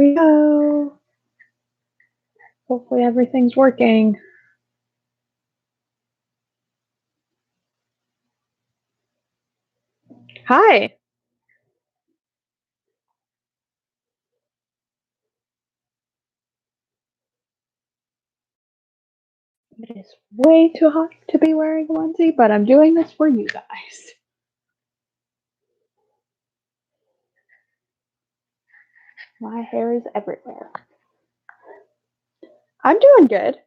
we go. Hopefully everything's working. Hi. It is way too hot to be wearing a onesie, but I'm doing this for you guys. My hair is everywhere. I'm doing good.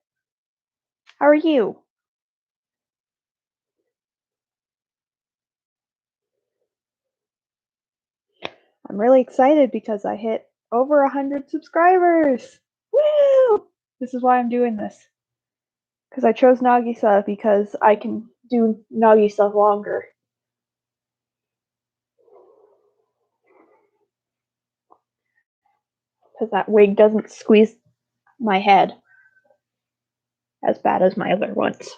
How are you? I'm really excited because I hit over 100 subscribers. Woo! This is why I'm doing this. Because I chose Nagisa because I can do Nagisa longer. Because that wig doesn't squeeze my head as bad as my other ones.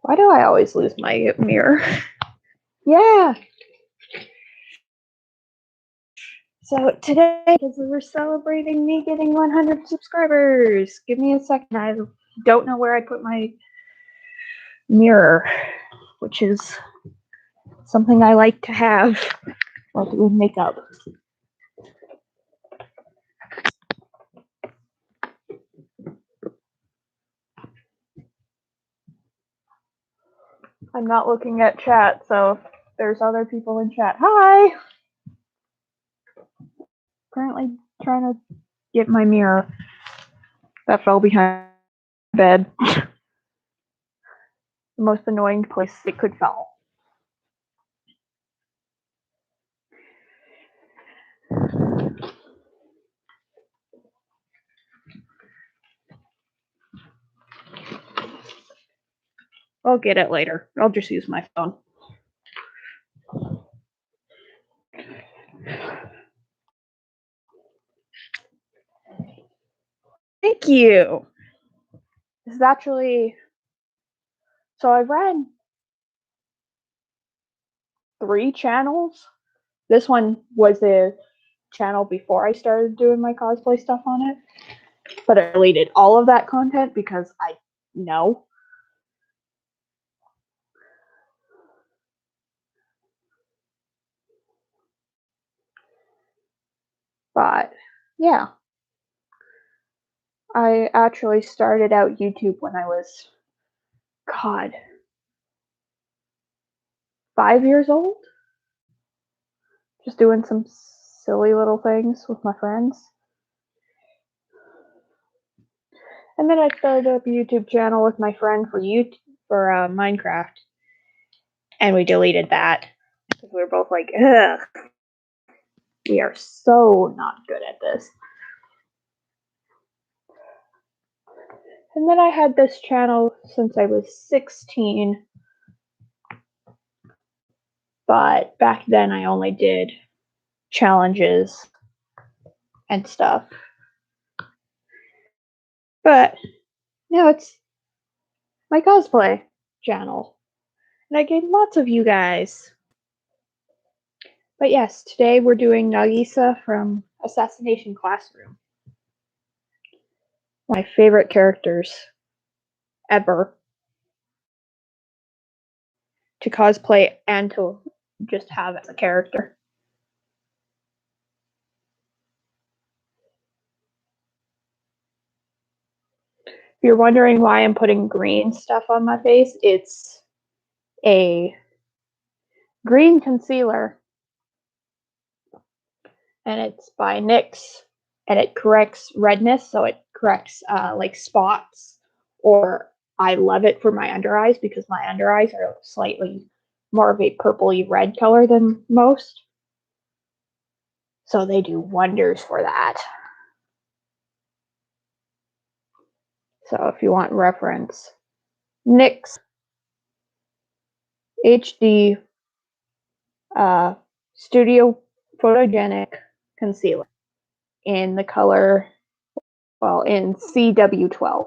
Why do I always lose my mirror? Yeah. So today, because we're celebrating me getting 100 subscribers, give me a second. I don't know where I put my mirror, which is something I like to have while doing makeup. I'm not looking at chat, so if there's other people in chat. Hi! Currently trying to get my mirror that fell behind the bed. The most annoying place it could fall. I'll get it later. I'll just use my phone. Thank you. This is actually, so I ran 3 channels. This one was the channel before I started doing my cosplay stuff on it, but I deleted all of that content because I know. But yeah, I actually started out YouTube when I was, God, 5 years old, just doing some silly little things with my friends. And then I started up a YouTube channel with my friend for Minecraft, and we deleted that because we were both like, ugh, we are so not good at this. And then I had this channel since I was 16, but back then I only did challenges and stuff. But now it's my cosplay channel, and I gained lots of you guys. But yes, today we're doing Nagisa from Assassination Classroom. My favorite characters ever to cosplay and to just have as a character. If you're wondering why I'm putting green stuff on my face, it's a green concealer, and it's by NYX, and it corrects redness, so it corrects like spots, or I love it for my under eyes because my under eyes are slightly more of a purpley red color than most, so they do wonders for that. So if you want reference, NYX HD Studio Photogenic Concealer in the color, well, in CW12.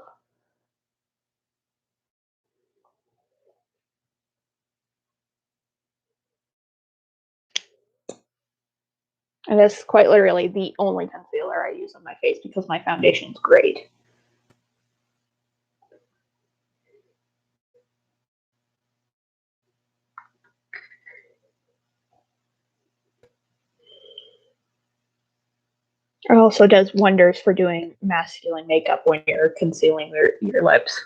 And that's quite literally the only concealer I use on my face because my foundation's great. It also does wonders for doing masculine makeup when you're concealing your lips.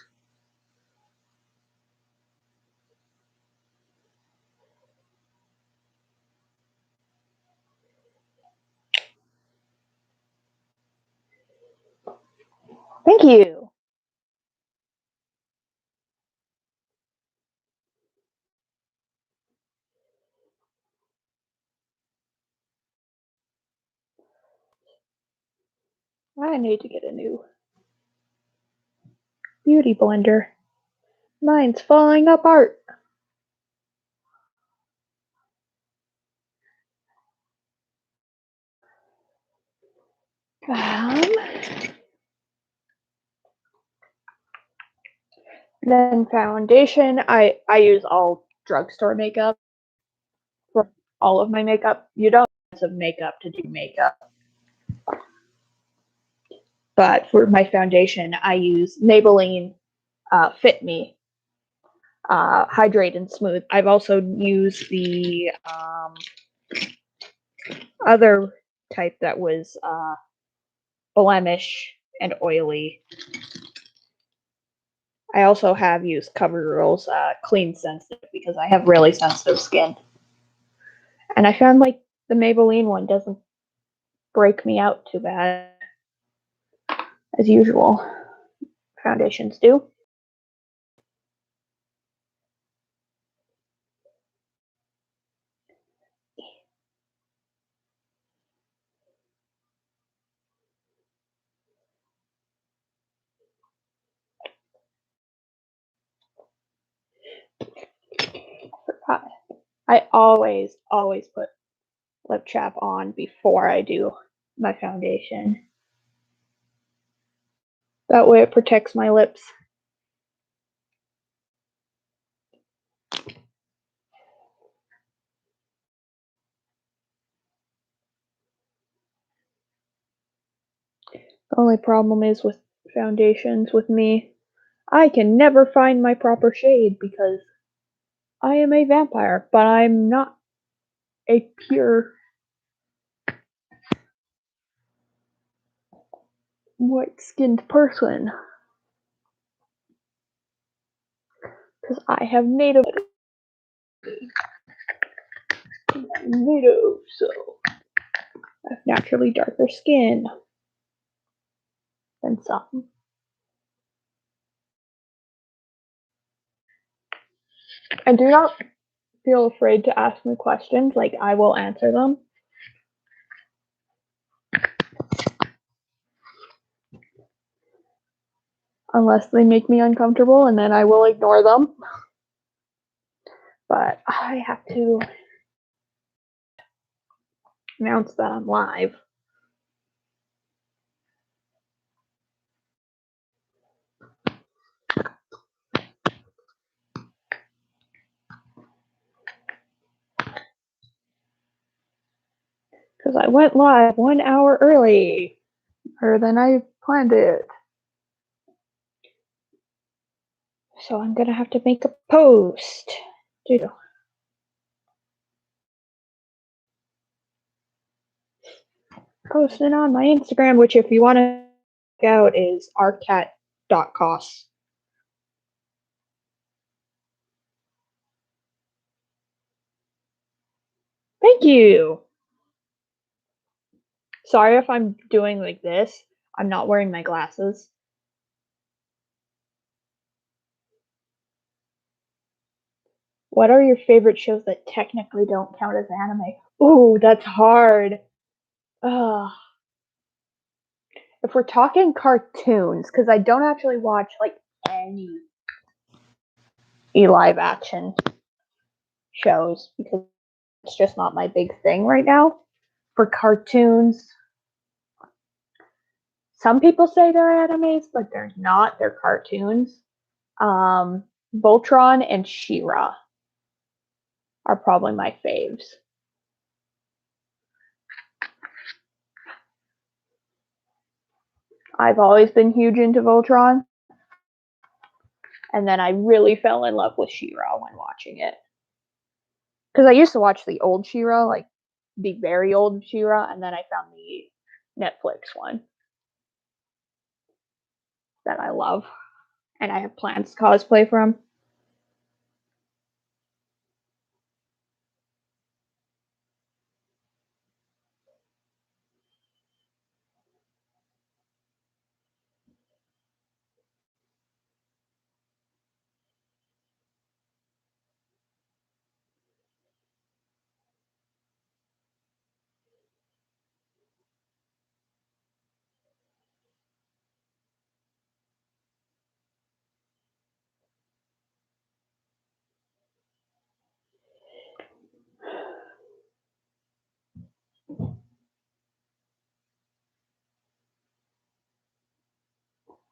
Thank you. I need to get a new beauty blender. Mine's falling apart. Then foundation, I use all drugstore makeup for all of my makeup. You don't have some makeup to do makeup. But for my foundation, I use Maybelline Fit Me Hydrate and Smooth. I've also used the other type that was blemish and oily. I also have used CoverGirl's Clean Sensitive because I have really sensitive skin. And I found like the Maybelline one doesn't break me out too bad as usual. Foundations do. I always put lip chap on before I do my foundation. That way it protects my lips. The only problem is with foundations with me, I can never find my proper shade because I am a vampire, but I'm not a pure white-skinned person. Because I have native, so I have naturally darker skin than some. And do not feel afraid to ask me questions, like I will answer them. Unless they make me uncomfortable, and then I will ignore them. But I have to announce that I'm live. Because I went live 1 hour earlier than I planned it. So I'm gonna have to make a post. Posting on my Instagram, which if you want to check out is rcat.cos. Thank you. Sorry if I'm doing like this. I'm not wearing my glasses. What are your favorite shows that technically don't count as anime? Ooh, that's hard. Ugh. If we're talking cartoons, because I don't actually watch like any live action shows because it's just not my big thing right now. For cartoons, some people say they're animes, but they're not. They're cartoons. Voltron and She-Ra are probably my faves. I've always been huge into Voltron, and then I really fell in love with She-Ra when watching it. Because I used to watch the old She-Ra, like the very old She-Ra, and then I found the Netflix one that I love, and I have plans to cosplay from.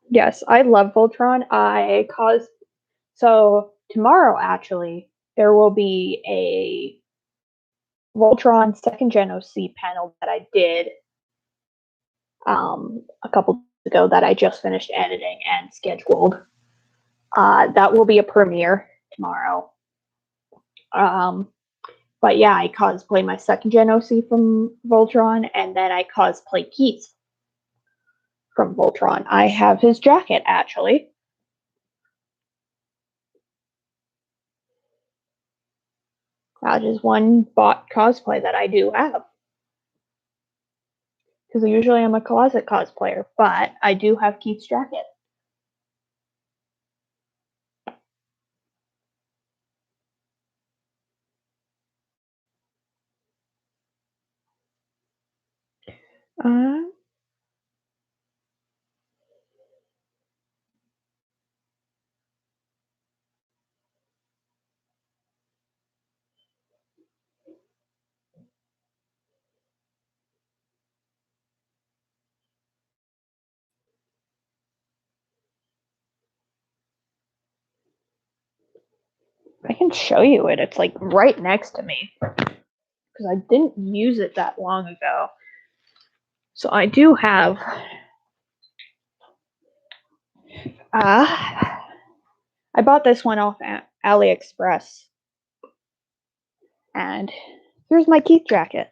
Yes, I love Voltron. So tomorrow actually there will be a Voltron second gen OC panel that I did a couple ago that I just finished editing and scheduled. That will be a premiere tomorrow. But yeah, I cosplay my second gen OC from Voltron, and then I cosplay Keith from Voltron. I have his jacket actually. That is one bought cosplay that I do have. Because usually I'm a closet cosplayer, but I do have Keith's jacket. Uh, I can show you it. It's like right next to me because I didn't use it that long ago. So I do have. I bought this one off AliExpress, and here's my Keith jacket.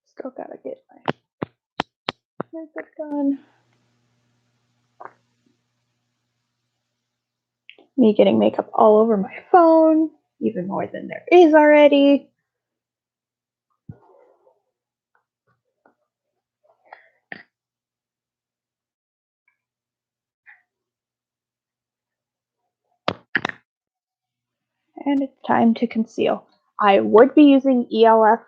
Still gotta get my makeup done. Me getting makeup all over my phone, even more than there is already. And it's time to conceal. I would be using ELF.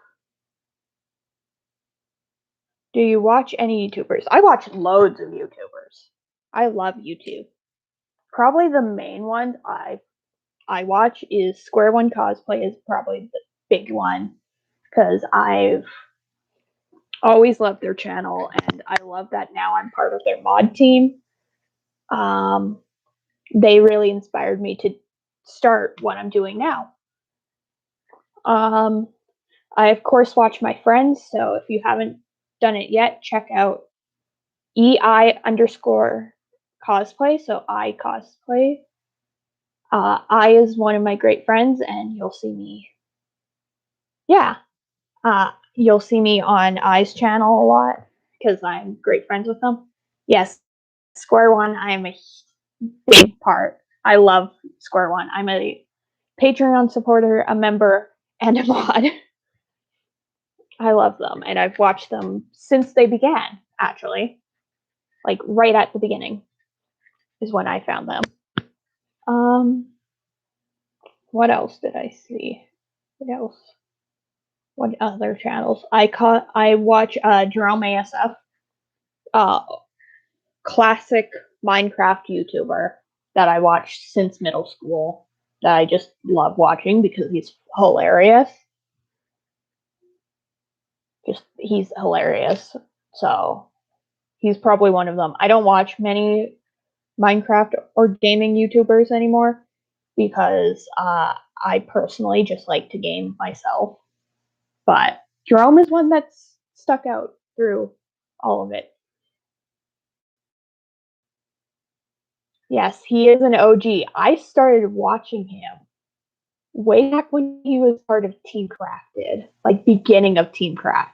Do you watch any YouTubers? I watch loads of YouTubers. I love YouTube. Probably the main one I watch is Square One Cosplay is probably the big one because I've always loved their channel and I love that now I'm part of their mod team. They really inspired me to start what I'm doing now. I of course watch my friends, so if you haven't done it yet, check out EI underscore cosplay. So I cosplay. I is one of my great friends, and you'll see me. Yeah, you'll see me on I's channel a lot because I'm great friends with them. Yes, Square One, I'm a big part. I love Square One. I'm a Patreon supporter, a member, and a mod. I love them, and I've watched them since they began, actually. Like, right at the beginning is when I found them. What else did I see? What else? What other channels? I watch Jerome ASF, classic Minecraft YouTuber that I watched since middle school, that I just love watching because he's hilarious. He's hilarious. So he's probably one of them. I don't watch many Minecraft or gaming YouTubers anymore because I personally just like to game myself. But Jerome is one that's stuck out through all of it. Yes, he is an OG. I started watching him way back when he was part of Team Crafted, like beginning of Team Craft.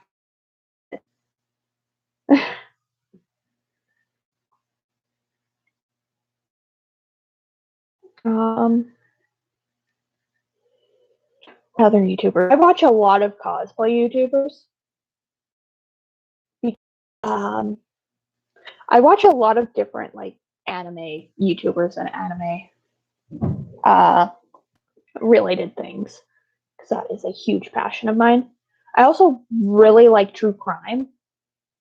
um, Other YouTubers. I watch a lot of cosplay YouTubers. Um, I watch a lot of different like anime YouTubers and anime related things because that is a huge passion of mine. I also really like true crime,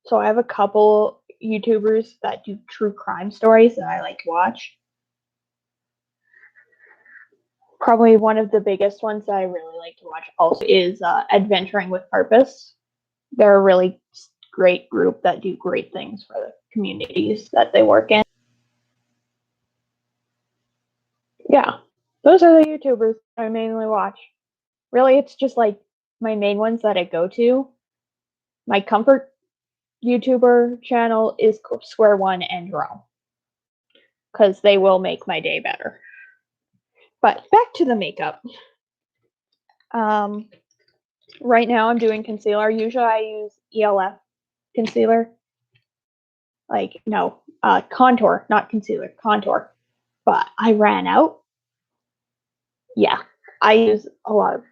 so I have a couple YouTubers that do true crime stories that I like to watch. Probably one of the biggest ones that I really like to watch also is Adventuring with Purpose. They're a really great group that do great things for the communities that they work in. Yeah, those are the YouTubers I mainly watch. Really, it's just like my main ones that I go to. My comfort YouTuber channel is Square One and Jerome because they will make my day better. But back to the makeup. Right now I'm doing concealer. Usually I use ELF concealer. Like, no, contour, not concealer, contour. But I ran out. Yeah, I use a lot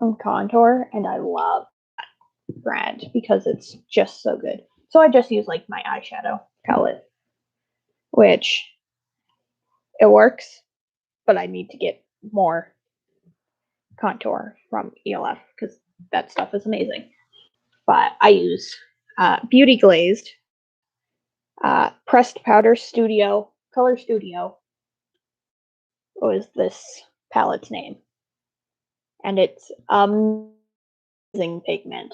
of contour, and I love that brand because it's just so good. So I just use like my eyeshadow palette, which it works, but I need to get more contour from ELF because that stuff is amazing. But I use Beauty Glazed, Pressed Powder Studio, Color Studio was this palette's name. And it's amazing pigment.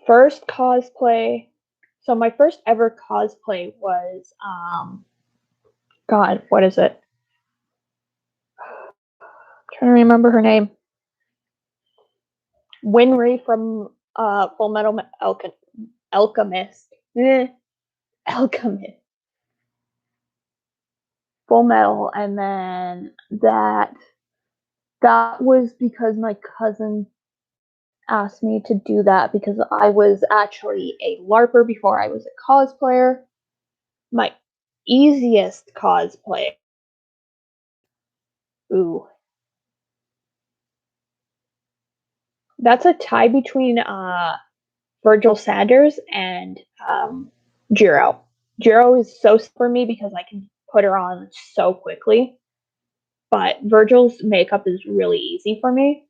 First cosplay. So my first ever cosplay was God, what is it? I'm trying to remember her name. Winry from Full Metal Alchemist. Alchemist. Full Metal, and then that was because my cousin asked me to do that because I was actually a LARPer before I was a cosplayer. My easiest cosplay. Ooh. That's a tie between Virgil Sanders and Jiro. Jiro is so for me because I can put her on so quickly. But Virgil's makeup is really easy for me.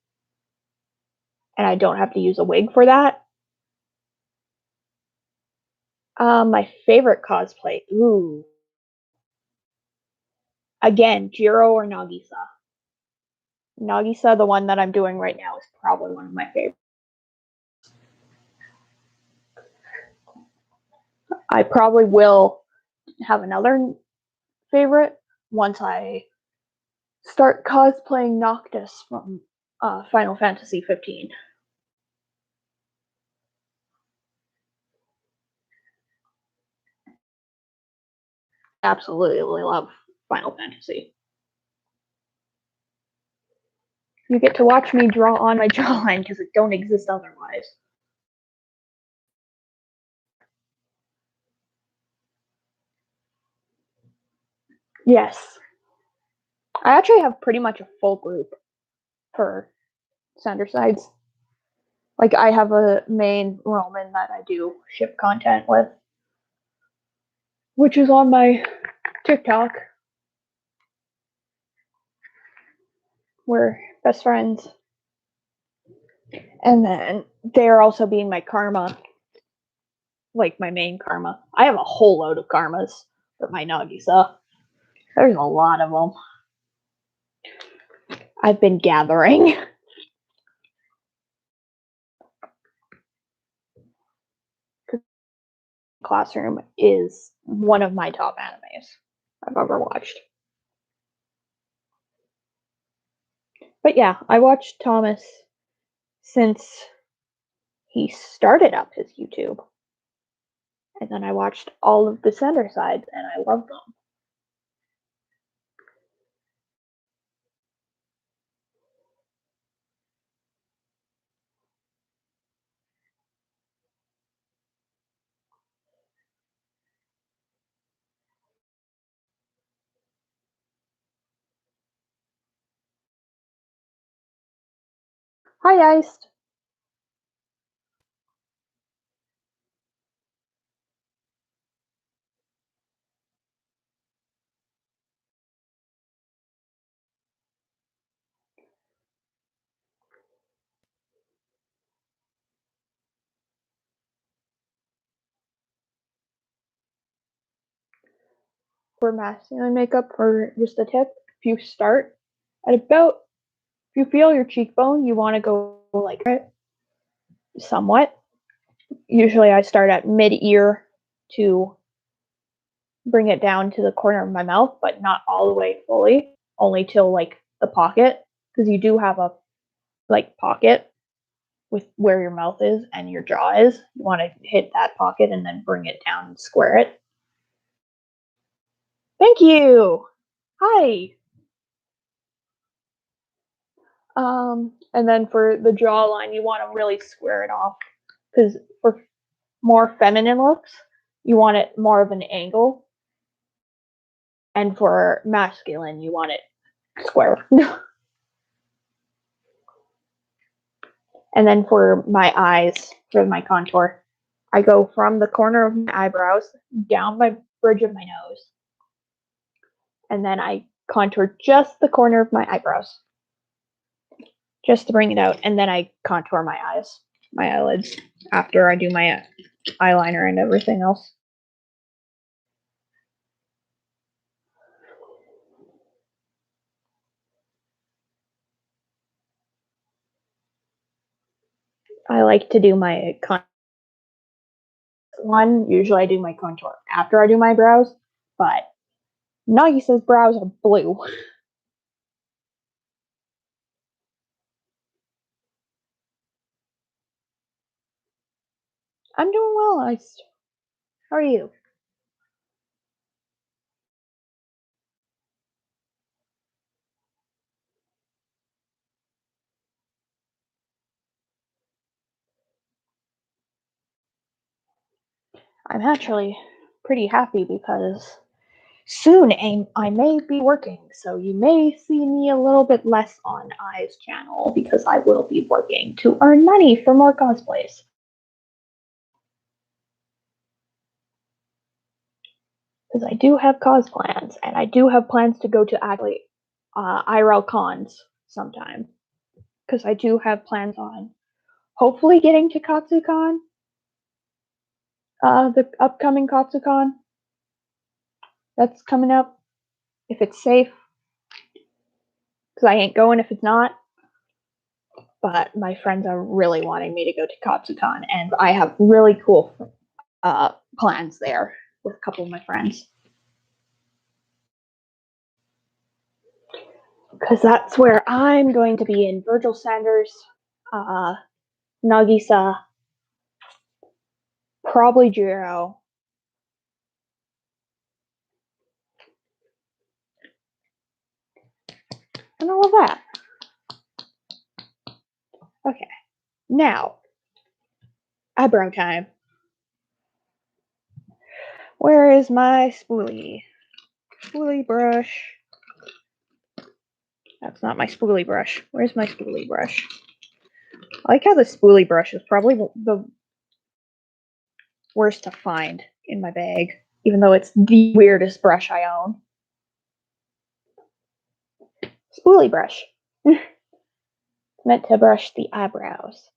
And I don't have to use a wig for that. My favorite cosplay. Ooh. Again, Jiro or Nagisa. Nagisa, the one that I'm doing right now, is probably one of my favorites. I probably will have another favorite once I start cosplaying Noctis from Final Fantasy 15. Absolutely love Final Fantasy. You get to watch me draw on my jawline because it don't exist otherwise. Yes. I actually have pretty much a full group for Sendersides. Like, I have a main Roman that I do ship content with, which is on my TikTok. We're best friends. And then they're also being my karma, like my main karma. I have a whole load of karmas for my Nagisa. There's a lot of them. I've been gathering. Classroom is one of my top animes I've ever watched. But yeah, I watched Thomas since he started up his YouTube. And then I watched all of the Sendersides and I love them. Hi, Iced. For masculine makeup, for just a tip, if you start at about, if you feel your cheekbone, you want to go like it somewhat. Usually I start at mid-ear to bring it down to the corner of my mouth, but not all the way fully, only till like the pocket, because you do have a like pocket with where your mouth is and your jaw is. You want to hit that pocket and then bring it down and square it. Thank you. Hi. And then for the jawline, you want to really square it off because for more feminine looks, you want it more of an angle, and for masculine, you want it square. And then for my eyes, for my contour, I go from the corner of my eyebrows down my bridge of my nose, and then I contour just the corner of my eyebrows, just to bring it out, and then I contour my eyes, my eyelids, after I do my eyeliner and everything else. I like to do my one. Usually I do my contour after I do my brows, but Nagisa's brows are blue. I'm doing well, Iced. How are you? I'm actually pretty happy because soon I may be working, so you may see me a little bit less on I's channel because I will be working to earn money for more cosplays. Because I do have cos plans, and I do have plans to go to actually IRL cons sometime. Because I do have plans on hopefully getting to KatsuCon, the upcoming KatsuCon that's coming up, if it's safe. Because I ain't going if it's not. But my friends are really wanting me to go to KatsuCon, and I have really cool plans there with a couple of my friends. because that's where I'm going to be in Virgil Sanders, Nagisa, probably Jiro, and all of that. Okay, now, eyebrow time. Where is my spoolie? Spoolie brush. That's not my spoolie brush. Where's my spoolie brush? I like how the spoolie brush is probably the worst to find in my bag, even though it's the weirdest brush I own. Spoolie brush. It's meant to brush the eyebrows.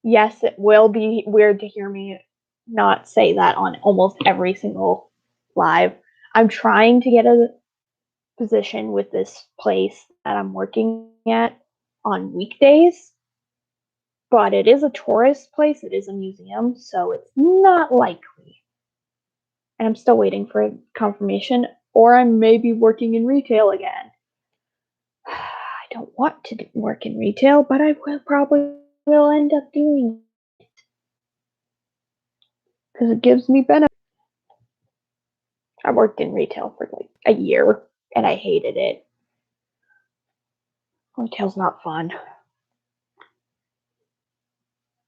Yes, it will be weird to hear me not say that on almost every single live. I'm trying to get a position with this place that I'm working at on weekdays, but it is a tourist place, it is a museum, so it's not likely. And I'm still waiting for confirmation, or I may be working in retail again. I don't want to work in retail, but I probably will end up doing it because it gives me benefits. I worked in retail for like a year and I hated it. Retail's not fun.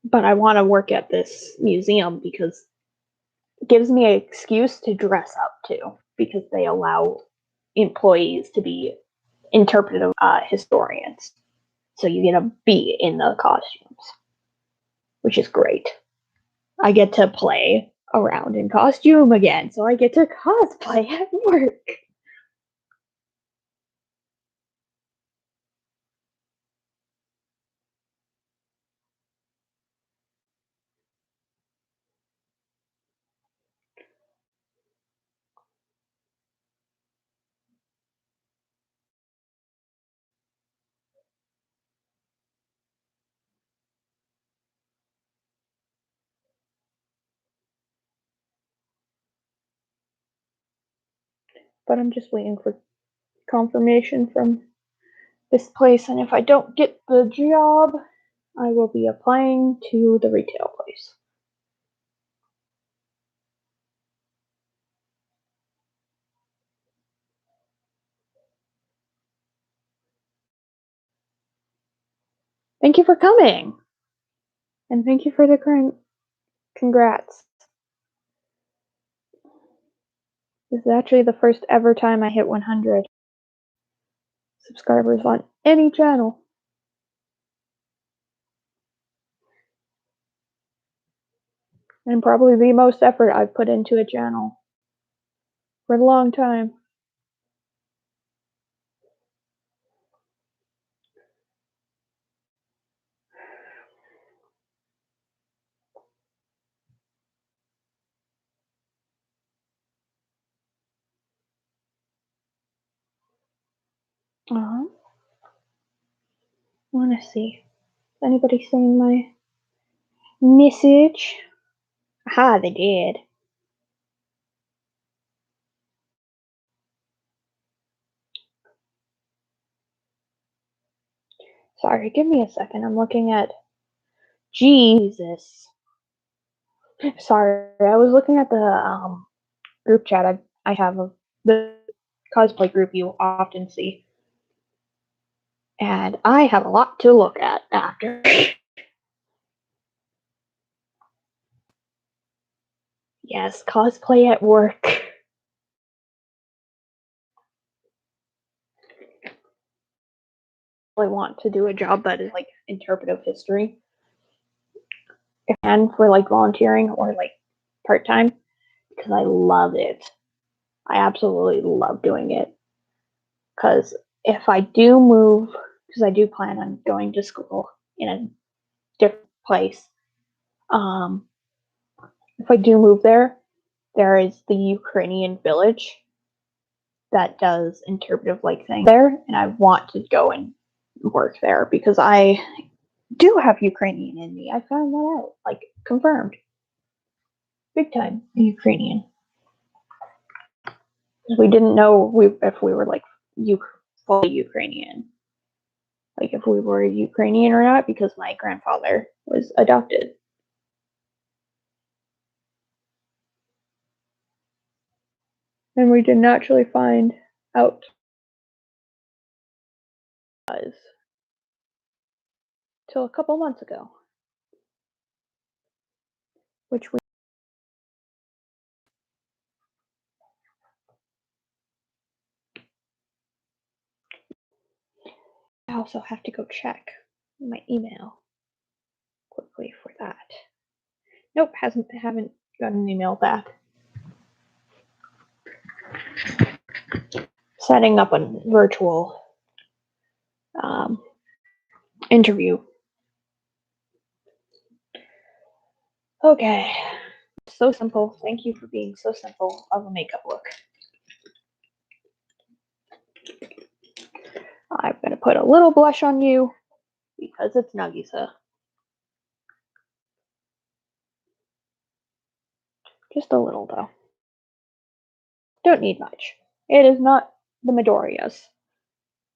But I want to work at this museum because it gives me an excuse to dress up too, because they allow employees to be interpretive historians. So you get to be in the costumes, which is great. I get to play around in costume again, so I get to cosplay at work. But I'm just waiting for confirmation from this place, and if I don't get the job, I will be applying to the retail place. Thank you for coming, and thank you for the congrats. This is actually the first ever time I hit 100 subscribers on any channel. And probably the most effort I've put into a channel for a long time. I want to see. Is anybody seeing my message? Aha, they did. Sorry, give me a second. I'm looking at. Jesus. Sorry, I was looking at the group chat I have of the cosplay group you often see. And I have a lot to look at after. Yes, cosplay at work. I want to do a job that is like interpretive history. And for like volunteering or like part time, because I love it. I absolutely love doing it. Because if I do move, because I do plan on going to school in a different place, if I do move there, there is the Ukrainian village that does interpretive like thing there, and I want to go and work there because I do have Ukrainian in me. I found that out, like confirmed, big time Ukrainian. because we didn't know if we were like fully Ukrainian, like if we were Ukrainian or not, because my grandfather was adopted. And we didn't actually find out till a couple months ago, which we I also have to go check my email quickly for that. Nope, haven't gotten an email back. Setting up a virtual interview. Okay, so simple. Thank you for being so simple of a makeup look. I'm gonna put a little blush on you because it's Nagisa. Just a little though. Don't need much. It is not the Midoriyas,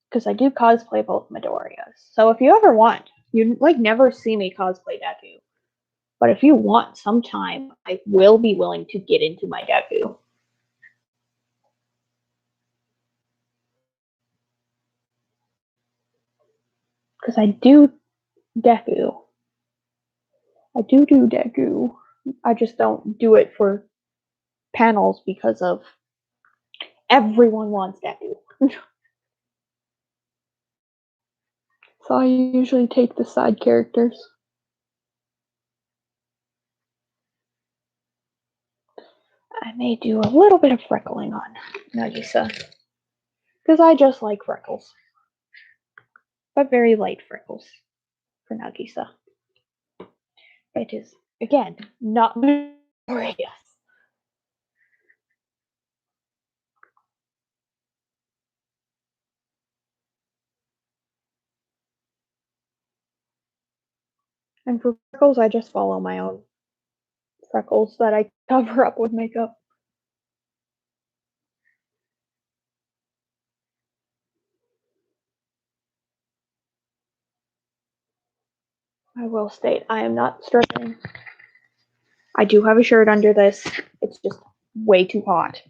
because I do cosplay both Midoriyas. So if you ever want, you like never see me cosplay Deku. But if you want sometime, I will be willing to get into my Deku. Because I do Deku. I do Deku. I just don't do it for panels because of everyone wants Deku. So I usually take the side characters. I may do a little bit of freckling on Nagisa. Because I just like freckles. But very light freckles for Nagisa. It is, again, not glorious. And for freckles, I just follow my own freckles that I cover up with makeup. I will state, I am not stripping. I do have a shirt under this. It's just way too hot.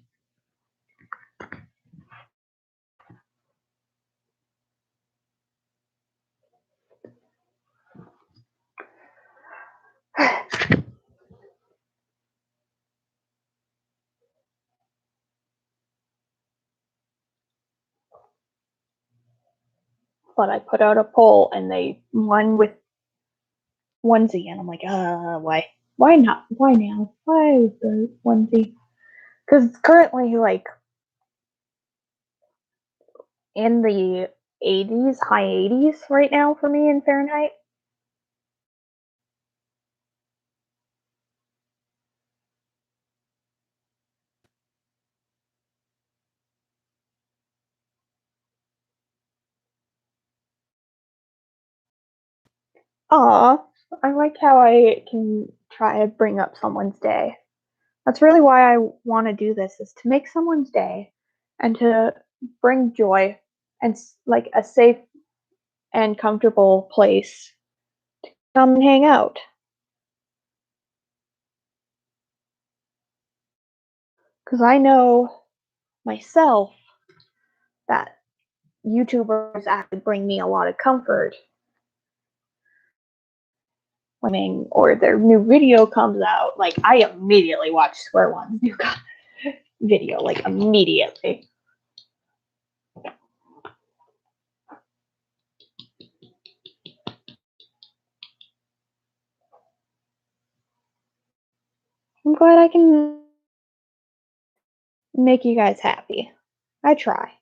But I put out a poll and they won with onesie, and I'm like, why? Why not? Why now? Why the onesie? Because it's currently like in the 80s, high 80s right now for me in Fahrenheit. Aw, I like how I can try to bring up someone's day. That's really why I want to do this, is to make someone's day and to bring joy and like a safe and comfortable place to come and hang out. Because I know myself that YouTubers actually bring me a lot of comfort. Or their new video comes out, like I immediately watch Square One's new video, like immediately. I'm glad I can make you guys happy. I try.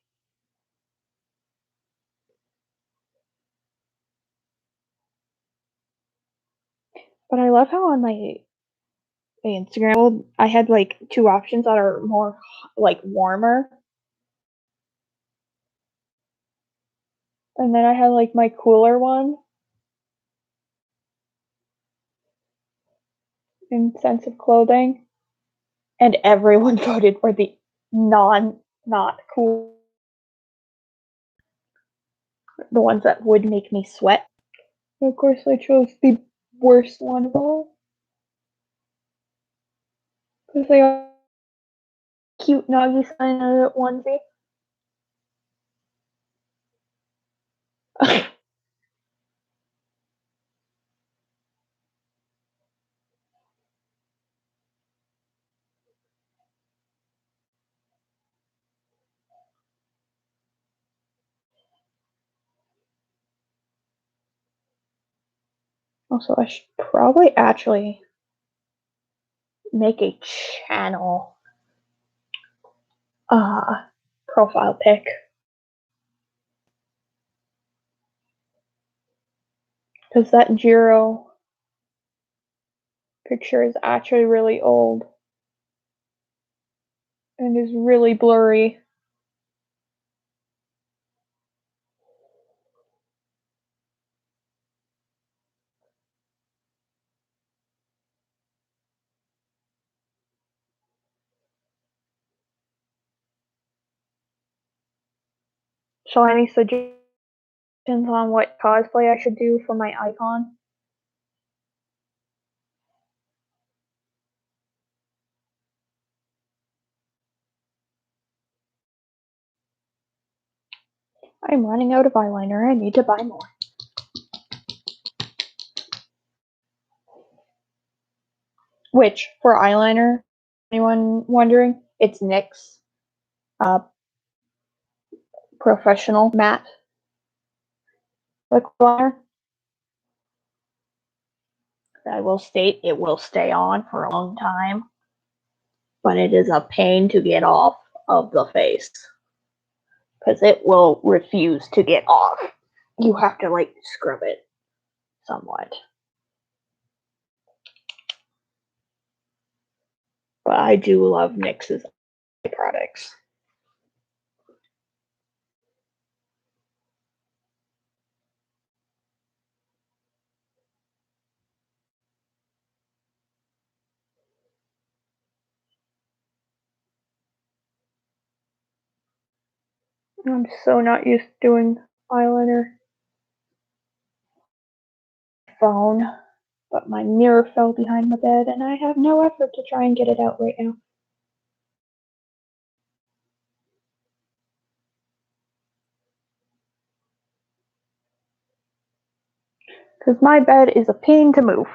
But I love how on my Instagram I had like two options that are more like warmer. And then I had like my cooler one in sense of clothing. And everyone voted for the non not cool. The ones that would make me sweat. Of course, I chose the worst one of all. Because they are cute Nagisa in a onesie. Also, I should probably actually make a channel profile pic. Because that Jiro picture is actually really old. And is really blurry. So any suggestions on what cosplay I should do for my icon? I'm running out of eyeliner. I need to buy more. Which, for eyeliner, anyone wondering, it's NYX Professional Matte Liquid Liner. I will state it will stay on for a long time, but it is a pain to get off of the face because it will refuse to get off. You have to like scrub it somewhat. But I do love NYX's products. I'm so not used to doing eyeliner phone, but my mirror fell behind my bed and I have no effort to try and get it out right now. Because my bed is a pain to move.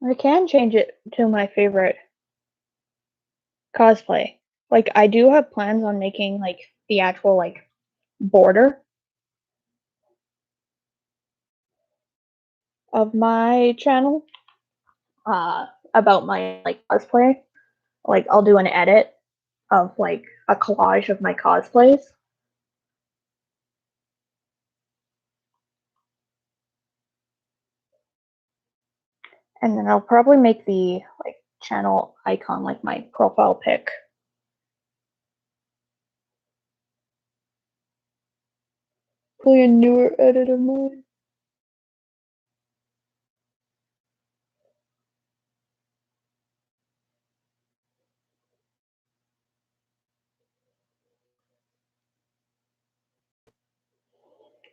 I can change it to my favorite cosplay. Like, I do have plans on making, like, the actual, like, border of my channel, about my, like, cosplay. Like, I'll do an edit of, like, a collage of my cosplays. And then I'll probably make the, like, channel icon, like, my profile pic. Probably a newer edit of mine.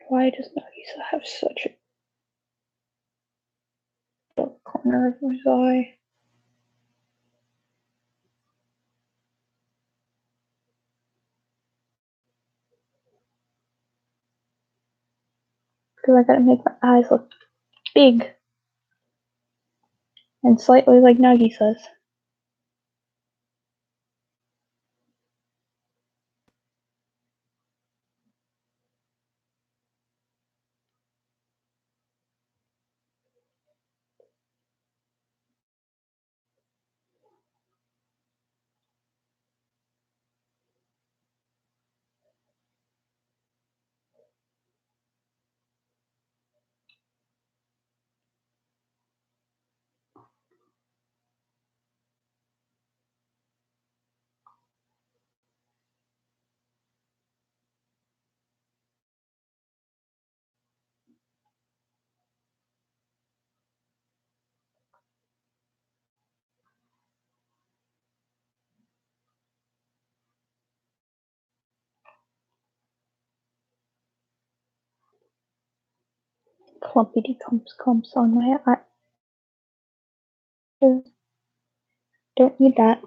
Why does Nagisa have such a dark corner of his eye? Because I gotta make my eyes look big and slightly like Nagisa's. clumpity clumps on my eye. Don't need that.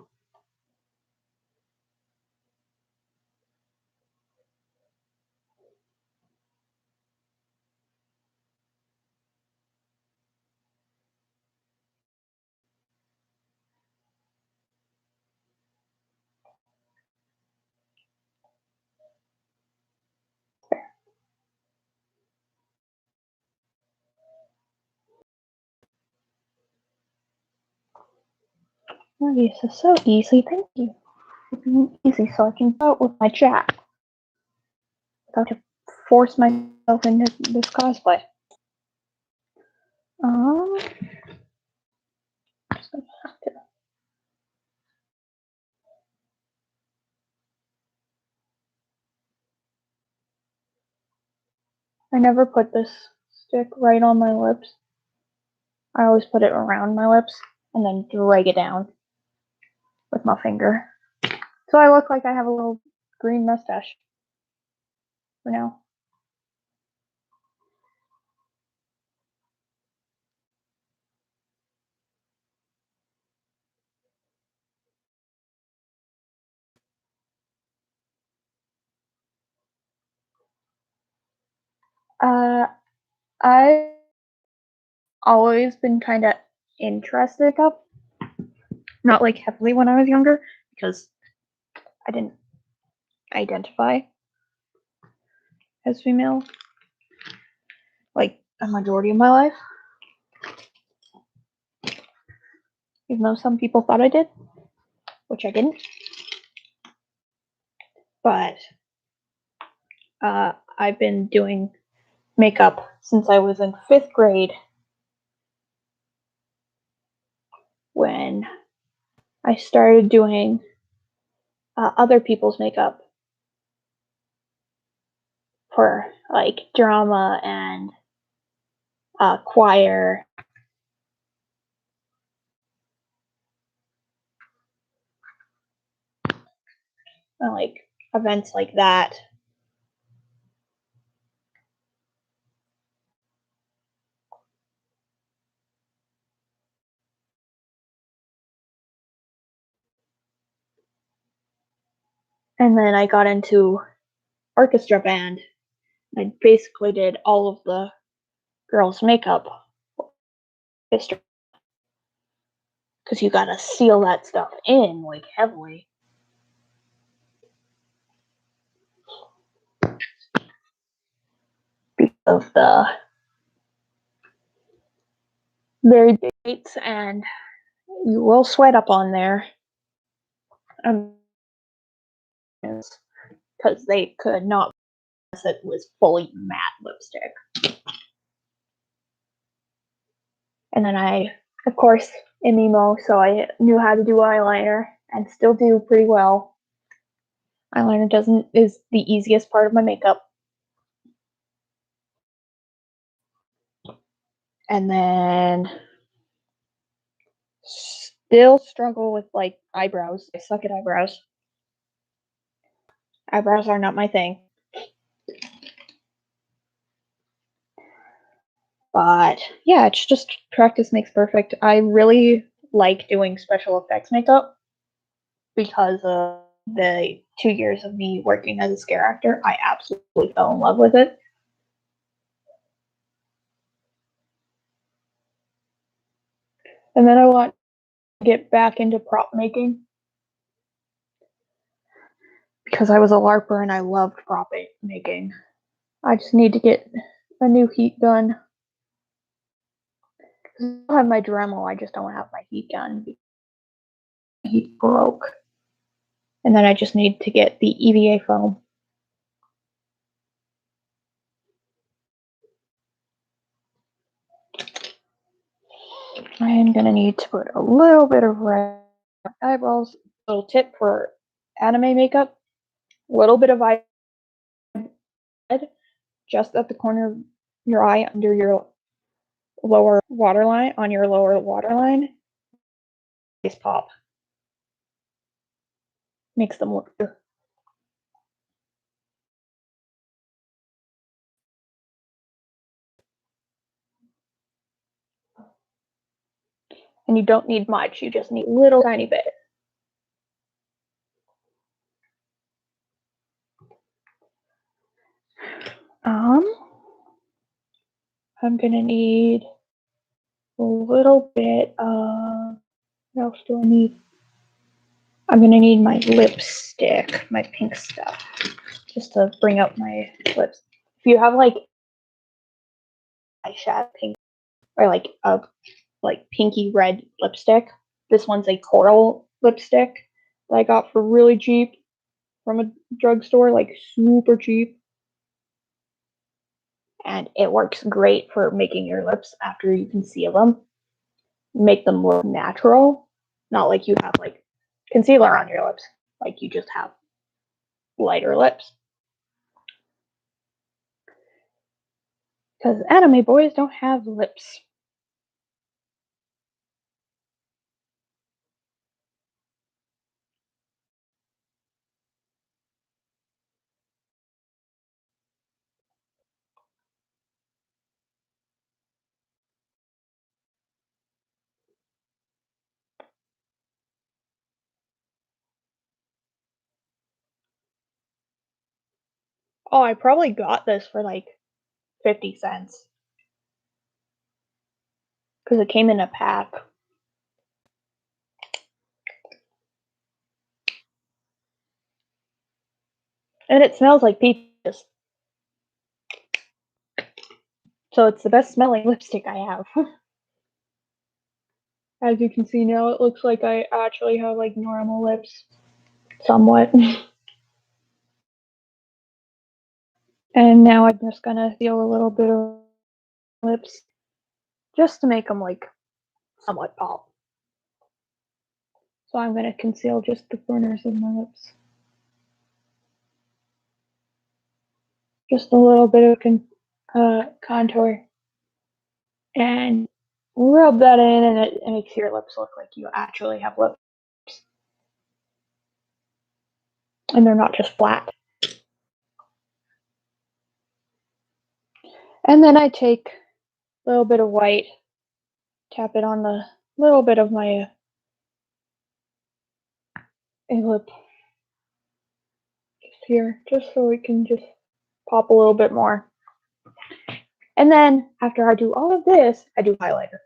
Oh, this is so easy. Thank you. It's being easy so I can vote with my chat without to force myself into this cosplay. Just gonna have to. I never put this stick right on my lips. I always put it around my lips and then drag it down with my finger. So I look like I have a little green mustache for now. I've always been kind of interested in makeup. Not like heavily when I was younger because I didn't identify as female like a majority of my life. Even though some people thought I did, which I didn't. But I've been doing makeup since I was in 5th grade when I started doing other people's makeup for like drama and choir and like events like that. And then I got into orchestra band. I basically did all of the girls' makeup history because you gotta seal that stuff in like heavily. Because of the very big dates, and you will sweat up on there. Because they could not unless it was fully matte lipstick. And then I, of course, am emo, so I knew how to do eyeliner and still do pretty well. Eyeliner is the easiest part of my makeup. And then still struggle with like eyebrows. I suck at eyebrows. Eyebrows are not my thing. But yeah, it's just practice makes perfect. I really like doing special effects makeup because of the 2 years of me working as a scare actor. I absolutely fell in love with it. And then I want to get back into prop making because I was a LARPer and I loved prop making. I just need to get a new heat gun. I have my Dremel, I just don't have my heat gun. Heat broke. And then I just need to get the EVA foam. I'm gonna need to put a little bit of red eyeballs. Little tip for anime makeup: a little bit of eye red just at the corner of your eye under your lower waterline, on your lower waterline. Face pop makes them look good. And you don't need much, you just need a little tiny bit. I'm gonna need a little bit of, what else do I need? I'm gonna need my lipstick, my pink stuff, just to bring out my lips. If you have like eyeshadow pink or like a pinky red lipstick, this one's a coral lipstick that I got for really cheap from a drugstore, like super cheap. And it works great for making your lips after you conceal them. Make them look natural, not like you have like concealer on your lips, like you just have lighter lips. Because anime boys don't have lips. Oh, I probably got this for like 50 cents. Because it came in a pack. And it smells like peaches. So it's the best smelling lipstick I have. As you can see now, it looks like I actually have like normal lips. Somewhat. And now I'm just gonna feel a little bit of lips. Just to make them like somewhat pop. So I'm gonna conceal just the corners of my lips. Just a little bit of contour. And rub that in, and it makes your lips look like you actually have lips. And they're not just flat. And then I take a little bit of white, tap it on the little bit of my lip just here, just so it can just pop a little bit more. And then after I do all of this, I do highlighter.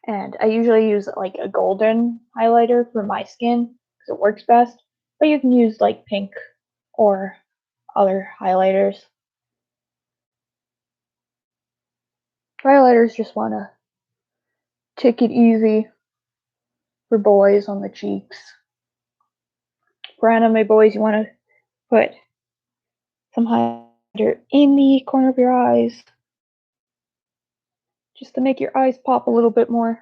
And I usually use like a golden highlighter for my skin because it works best. But you can use like pink or other highlighters. Highlighters just want to take it easy for boys on the cheeks. For anime boys, you want to put some highlighter in the corner of your eyes just to make your eyes pop a little bit more.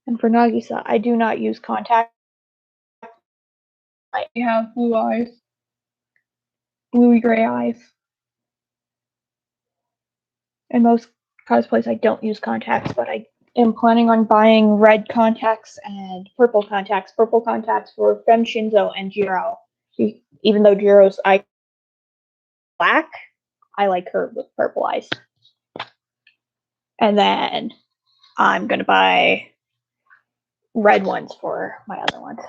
And for Nagisa, I do not use contact. I have blue eyes, bluey gray eyes. In most cosplays, I don't use contacts, but I am planning on buying red contacts and purple contacts. Purple contacts for Fem Shinzo and Jiro. Even though Jiro's eye black, I like her with purple eyes. And then I'm gonna buy red ones for my other ones.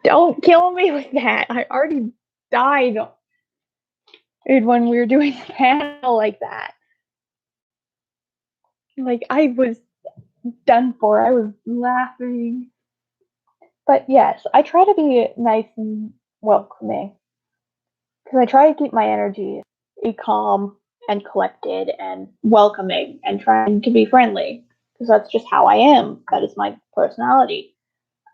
Don't kill me with that. I already died when we were doing the panel like that. Like, I was done for. I was laughing. But yes, I try to be nice and welcoming. Because I try to keep my energy calm and collected and welcoming and trying to be friendly. Because that's just how I am. That is my personality.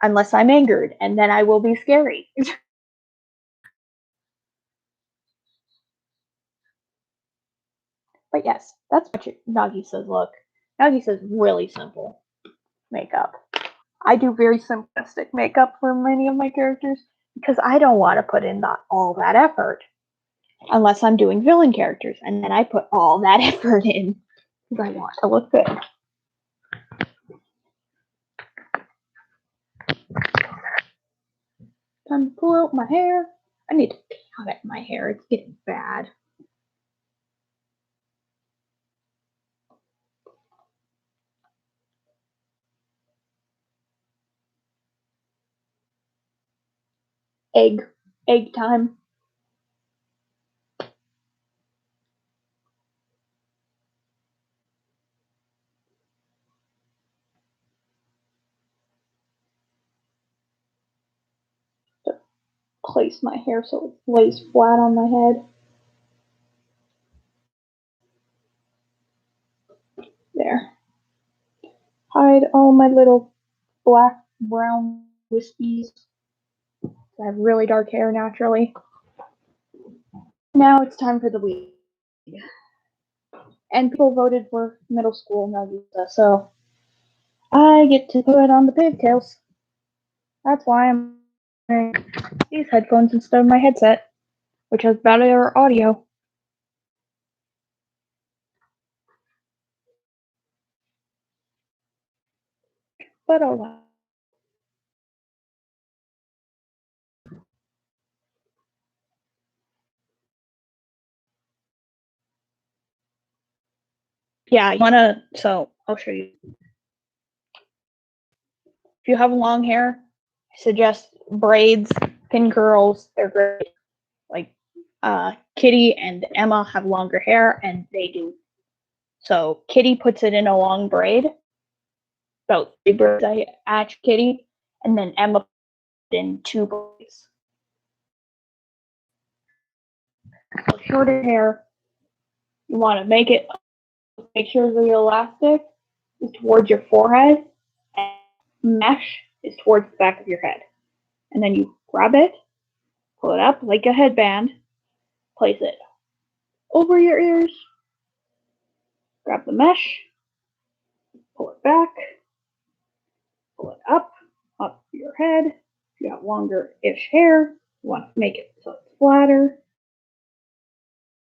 Unless I'm angered, and then I will be scary. But yes, that's what Nagisa's look. Nagisa's really simple makeup. I do very simplistic makeup for many of my characters because I don't want to put in all that effort unless I'm doing villain characters, and then I put all that effort in because I want to look good. pull out my hair. I need to cut my hair. It's getting bad. Egg time. Place my hair so it lays flat on my head. There. Hide all my little black, brown wispies. I have really dark hair naturally. Now it's time for the wig. And people voted for middle school Nagisa, so I get to put on the pigtails. That's why I'm wearing these headphones instead of my headset, which has better audio. But oh well. Yeah, so I'll show you. If you have long hair, I suggest braids, pin curls, they're great. Like, Kitty and Emma have longer hair, and they do. So Kitty puts it in a long braid, about 3 braids I ask Kitty, and then Emma puts it in 2 braids. So shorter hair, you want to make sure the elastic is towards your forehead, and mesh is towards the back of your head. And then you grab it, pull it up like a headband, place it over your ears, grab the mesh, pull it back, pull it up your head. If you have longer-ish hair, you want to make it so it's flatter.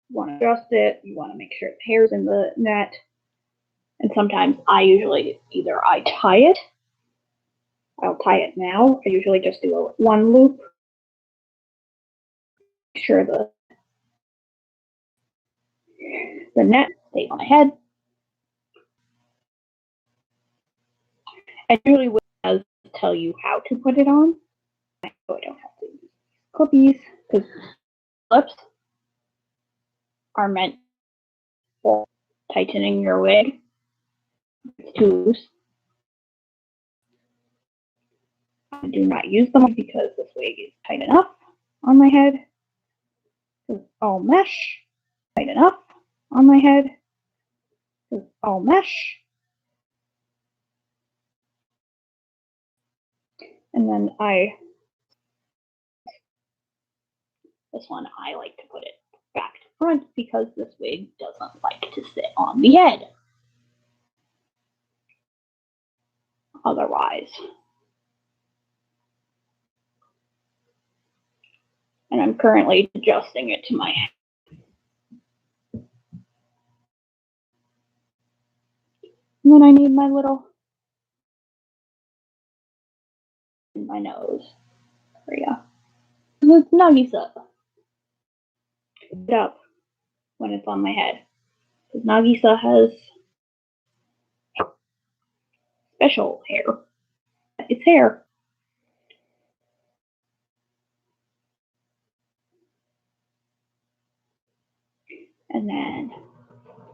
You want to adjust it. You want to make sure the hair's in the net. And sometimes I tie it. I'll tie it now. I usually just do one loop. Make sure the net stays on my head. And usually it does tell you how to put it on. So I don't have to use clippies because clips are meant for tightening your wig. It's too loose. I do not use them because this wig is tight enough on my head. It's all mesh. Tight enough on my head. It's all mesh. And then this one I like to put it back to front because this wig doesn't like to sit on the head. Otherwise. And I'm currently adjusting it to my head. And then I need my little in my nose area. It's Nagisa. It up when it's on my head. Because Nagisa has special hair. It's hair. And then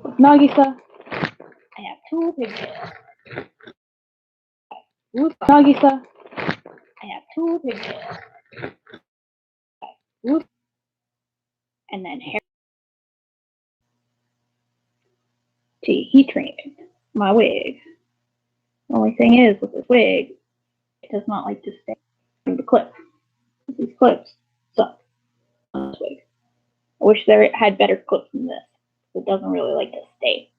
with Nagisa, I have 2 pigtails. With Nagisa, I have 2 pigtails. And then hair to heat treating my wig. The only thing is with this wig, it does not like to stay in the clip. These clips suck on this wig. I wish there had better clips than this. It doesn't really like to stay.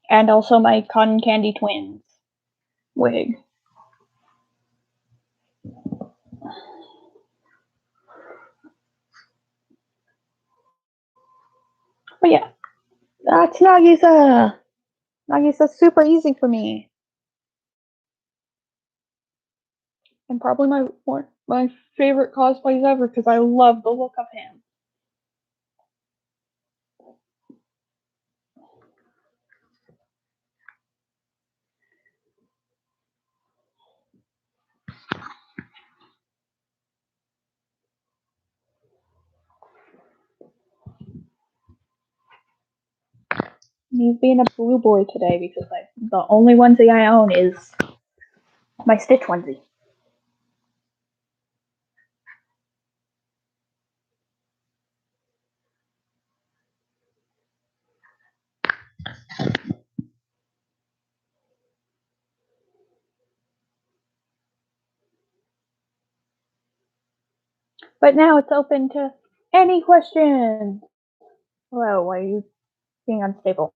And also my Cotton Candy Twins wig. But yeah, That's Nagisa! Nagisa's super easy for me. And probably my favorite cosplays ever because I love the look of him. He's being a blue boy today because the only onesie I own is my Stitch onesie. But now it's open to any questions. Hello, why are you being unstable?